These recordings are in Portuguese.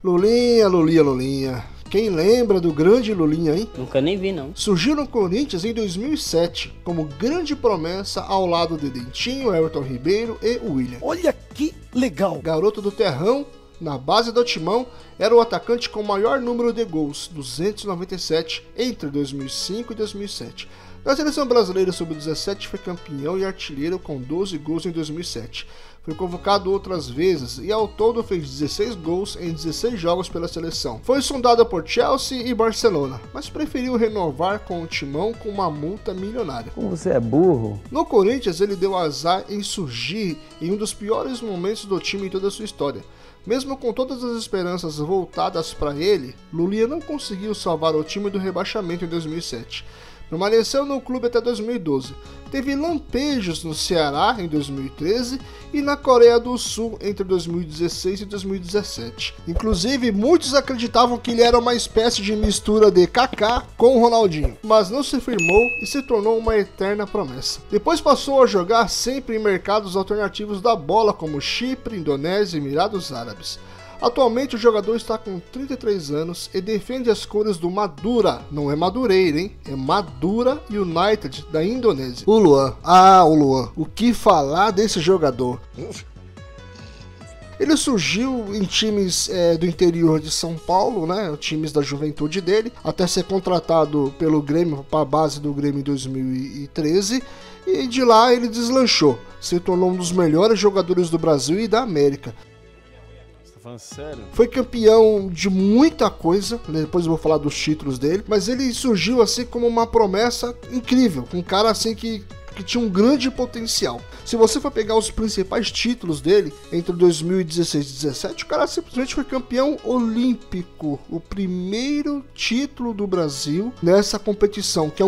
Lulinha, Lulinha, Lulinha. Quem lembra do grande Lulinha, hein? Nunca nem vi, não. Surgiu no Corinthians em 2007 como grande promessa ao lado de Dentinho, Everton Ribeiro e William. Olha que legal! Garoto do terrão, na base do Timão, era o atacante com o maior número de gols, 297, entre 2005 e 2007. Na seleção brasileira sub-17 foi campeão e artilheiro com 12 gols em 2007. Foi convocado outras vezes e ao todo fez 16 gols em 16 jogos pela seleção. Foi sondado por Chelsea e Barcelona, mas preferiu renovar com o Timão com uma multa milionária. Como você é burro? No Corinthians ele deu azar em surgir em um dos piores momentos do time em toda a sua história. Mesmo com todas as esperanças voltadas para ele, Lulinha não conseguiu salvar o time do rebaixamento em 2007. Permaneceu no clube até 2012. Teve lampejos no Ceará em 2013 e na Coreia do Sul entre 2016 e 2017. Inclusive, muitos acreditavam que ele era uma espécie de mistura de Kaká com o Ronaldinho, mas não se firmou e se tornou uma eterna promessa. Depois passou a jogar sempre em mercados alternativos da bola como Chipre, Indonésia e Emirados Árabes. Atualmente o jogador está com 33 anos e defende as cores do Madura, não é Madureira, hein? É Madura United da Indonésia. O Luan, o que falar desse jogador? Ele surgiu em times do interior de São Paulo, né? Times da juventude dele, até ser contratado pelo Grêmio, para a base do Grêmio em 2013. E de lá ele deslanchou, se tornou um dos melhores jogadores do Brasil e da América. Sério? Foi campeão de muita coisa, depois eu vou falar dos títulos dele, mas ele surgiu assim como uma promessa incrível, um cara assim que tinha um grande potencial. Se você for pegar os principais títulos dele, entre 2016 e 2017, o cara simplesmente foi campeão olímpico, o primeiro título do Brasil nessa competição, que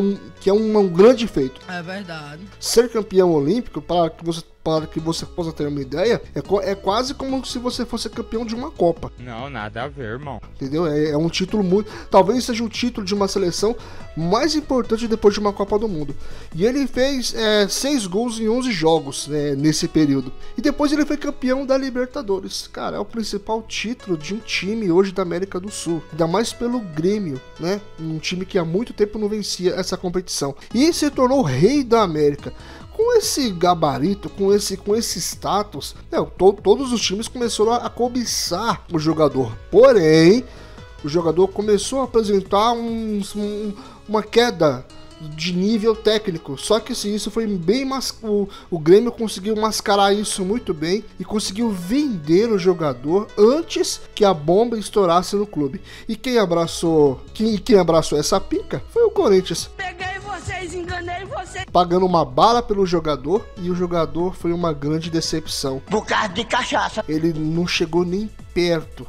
é um grande feito. É verdade. Ser campeão olímpico, para que você possa ter uma ideia, é quase como se você fosse campeão de uma Copa. Não, nada a ver, irmão. Entendeu? É um título muito... Talvez seja o título de uma seleção mais importante depois de uma Copa do Mundo. E ele fez 6 gols em 11 jogos nesse período. E depois ele foi campeão da Libertadores. Cara, é o principal título de um time hoje da América do Sul. Ainda mais pelo Grêmio, né? Um time que há muito tempo não vencia essa competição. E se tornou rei da América. Com esse gabarito, com esse status, todos os times começaram a cobiçar o jogador. Porém, o jogador começou a apresentar uma queda de nível técnico. Só que assim, isso foi bem o Grêmio conseguiu mascarar isso muito bem e conseguiu vender o jogador antes que a bomba estourasse no clube. E quem abraçou essa pica foi o Corinthians. Enganei vocês. Pagando uma bala pelo jogador, e o jogador foi uma grande decepção. Bocado de cachaça. Ele não chegou nem perto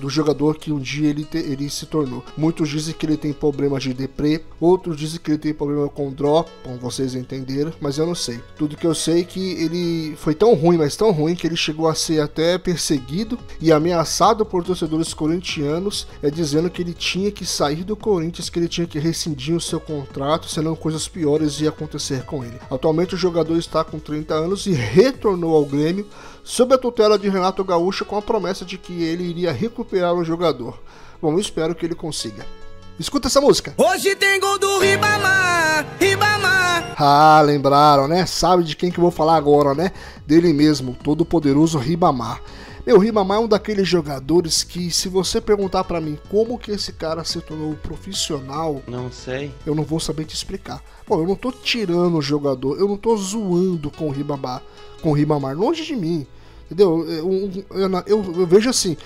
do jogador que um dia ele se tornou. Muitos dizem que ele tem problemas de deprê, outros dizem que ele tem problema com droga, como vocês entenderam, mas eu não sei. Tudo que eu sei é que ele foi tão ruim, mas tão ruim, que ele chegou a ser até perseguido e ameaçado por torcedores corintianos, dizendo que ele tinha que sair do Corinthians, que ele tinha que rescindir o seu contrato, senão coisas piores iam acontecer com ele. Atualmente o jogador está com 30 anos e retornou ao Grêmio sob a tutela de Renato Gaúcho, com a promessa de que ele iria recuperar o jogador. Bom, eu espero que ele consiga. Escuta essa música. Hoje tem gol do Ribamar, Ribamar. Ah, lembraram, né? Sabe de quem que eu vou falar agora, né? Dele mesmo, todo poderoso Ribamar. Meu, Ribamar é um daqueles jogadores que, se você perguntar pra mim como que esse cara se tornou profissional, não sei, eu não vou saber te explicar. Bom, eu não tô tirando o jogador, eu não tô zoando com o Ribamar, longe de mim, entendeu? Eu vejo assim,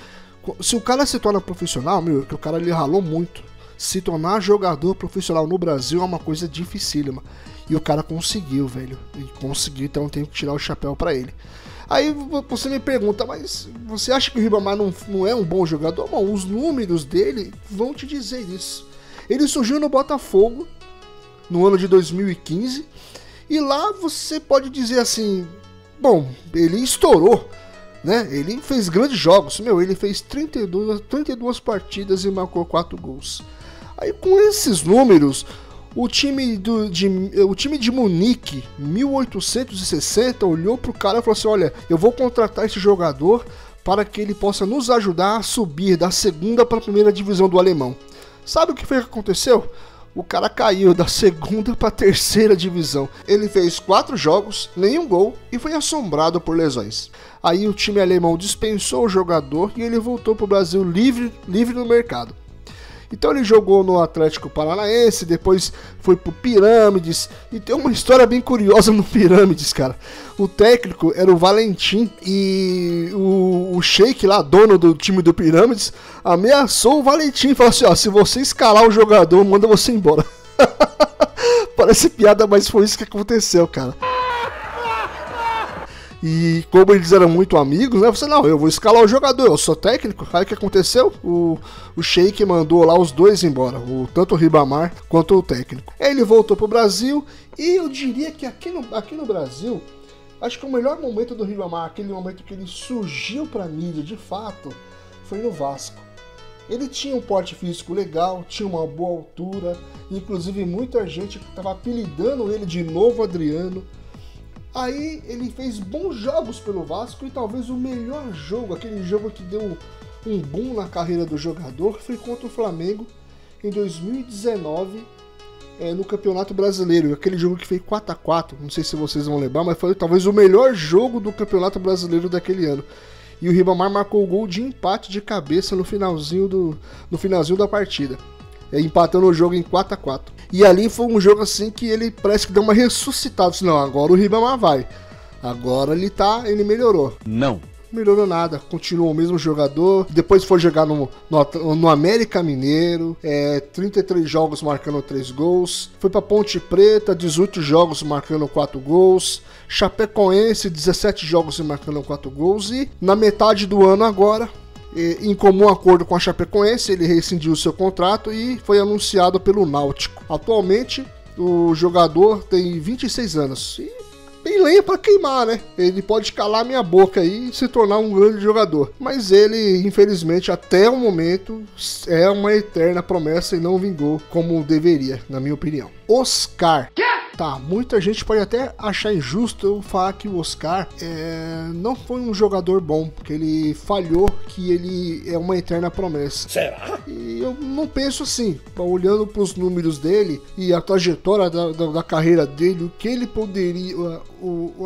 se o cara se torna profissional, meu, que o cara ele ralou muito, se tornar jogador profissional no Brasil é uma coisa dificílima, e o cara conseguiu, velho, e conseguiu, então eu tenho que tirar o chapéu pra ele. Aí você me pergunta, mas você acha que o Ribamar não é um bom jogador? Bom, os números dele vão te dizer isso. Ele surgiu no Botafogo no ano de 2015 e lá você pode dizer assim, bom, ele estourou, né? Ele fez grandes jogos, ele fez 32 partidas e marcou 4 gols. Aí com esses números, o time de Munique, 1860, olhou pro cara e falou assim, olha, eu vou contratar esse jogador para que ele possa nos ajudar a subir da segunda para a primeira divisão do alemão. Sabe o que foi que aconteceu? O cara caiu da segunda para a terceira divisão. Ele fez 4 jogos, nenhum gol e foi assombrado por lesões. Aí o time alemão dispensou o jogador e ele voltou para o Brasil livre no mercado. Então ele jogou no Atlético Paranaense, depois foi pro Pirâmides, e tem uma história bem curiosa no Pirâmides, cara. O técnico era o Valentim e o Sheik lá, dono do time do Pirâmides, ameaçou o Valentim, falou assim, ó, se você escalar o jogador, manda você embora. Parece piada, mas foi isso que aconteceu, cara. E como eles eram muito amigos, né? Você, não, eu vou escalar o jogador, eu sou técnico. Aí o que aconteceu? O Sheik mandou lá os dois embora, tanto o Ribamar quanto o técnico. Aí ele voltou pro Brasil e eu diria que aqui no Brasil, acho que o melhor momento do Ribamar, aquele momento que ele surgiu pra mídia de fato, foi no Vasco. Ele tinha um porte físico legal, tinha uma boa altura, inclusive muita gente estava apelidando ele de Novo Adriano. Aí ele fez bons jogos pelo Vasco e talvez o melhor jogo, aquele jogo que deu um boom na carreira do jogador, foi contra o Flamengo em 2019 no Campeonato Brasileiro. Aquele jogo que fez 4-4, não sei se vocês vão lembrar, mas foi talvez o melhor jogo do Campeonato Brasileiro daquele ano. E o Ribamar marcou o gol de empate de cabeça no finalzinho da partida, empatando o jogo em 4-4. E ali foi um jogo assim que ele parece que deu uma ressuscitada. Não, agora o Ribamar vai. Agora ele melhorou. Não melhorou nada, continuou o mesmo jogador. Depois foi jogar no América Mineiro, 33 jogos marcando 3 gols. Foi pra Ponte Preta, 18 jogos marcando 4 gols. Chapecoense, 17 jogos marcando 4 gols. E na metade do ano agora, em comum acordo com a Chapecoense, ele rescindiu seu contrato e foi anunciado pelo Náutico. Atualmente, o jogador tem 26 anos e tem lenha pra queimar, né? Ele pode calar minha boca aí e se tornar um grande jogador. Mas ele, infelizmente, até o momento, é uma eterna promessa e não vingou como deveria, na minha opinião. Oscar. Tá, muita gente pode até achar injusto eu falar que o Oscar não foi um jogador bom, que ele falhou, que ele é uma eterna promessa. Será? E eu não penso assim, olhando para os números dele e a trajetória da carreira dele, o que ele poderia,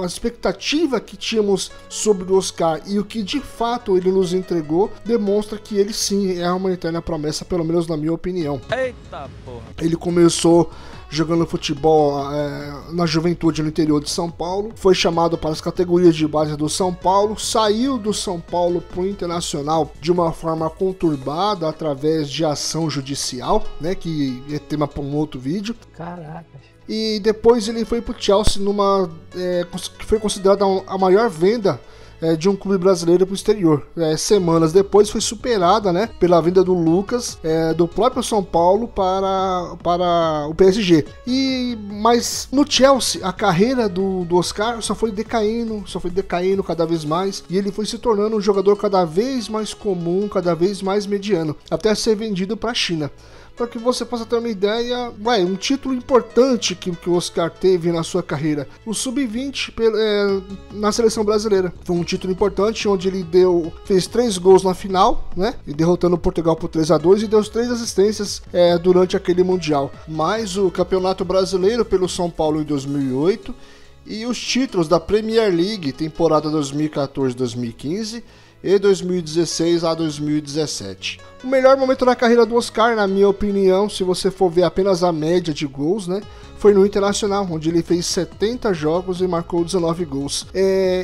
a expectativa que tínhamos sobre o Oscar e o que de fato ele nos entregou, demonstra que ele sim é uma eterna promessa, pelo menos na minha opinião. Eita porra. Ele começou jogando futebol na juventude no interior de São Paulo, foi chamado para as categorias de base do São Paulo, saiu do São Paulo para o Internacional de uma forma conturbada através de ação judicial, né, que é tema para um outro vídeo. Caraca. E depois ele foi para o Chelsea que foi considerada a maior venda de um clube brasileiro para o exterior. Semanas depois foi superada, né, pela venda do Lucas, do próprio São Paulo para o PSG. Mas no Chelsea a carreira do Oscar só foi decaindo cada vez mais, e ele foi se tornando um jogador cada vez mais comum, cada vez mais mediano, até ser vendido para a China. Para que você possa ter uma ideia, um título importante que o Oscar teve na sua carreira, o Sub-20 na seleção brasileira. Foi um título importante, onde ele fez 3 gols na final, né, e derrotando o Portugal por 3-2, e deu 3 assistências durante aquele Mundial. Mais o Campeonato Brasileiro pelo São Paulo em 2008, e os títulos da Premier League, temporada 2014-2015, e 2016 a 2017. O melhor momento da carreira do Oscar, na minha opinião, se você for ver apenas a média de gols, né, foi no Internacional, onde ele fez 70 jogos e marcou 19 gols.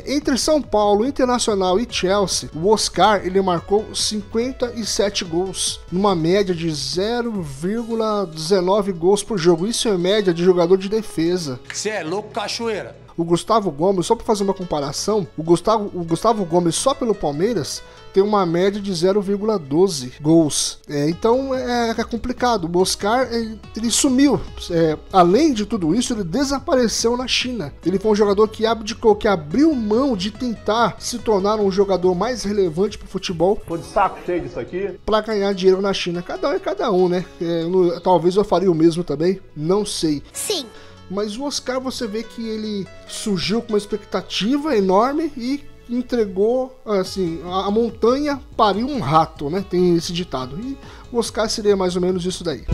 Entre São Paulo, Internacional e Chelsea, o Oscar ele marcou 57 gols, numa média de 0,19 gols por jogo. Isso é média de jogador de defesa. Você é louco, cachoeira? O Gustavo Gomes, só para fazer uma comparação, o Gustavo Gomes só pelo Palmeiras tem uma média de 0,12 gols. Então é complicado. O Oscar ele sumiu. Além de tudo isso, ele desapareceu na China. Ele foi um jogador que abdicou, que abriu mão de tentar se tornar um jogador mais relevante para o futebol. Tô de saco cheio disso aqui. Para ganhar dinheiro na China. Cada um é cada um, né? Talvez eu faria o mesmo também. Não sei. Sim. Mas o Oscar, você vê que ele surgiu com uma expectativa enorme e entregou, assim, a montanha pariu um rato, né? Tem esse ditado. E o Oscar seria mais ou menos isso daí.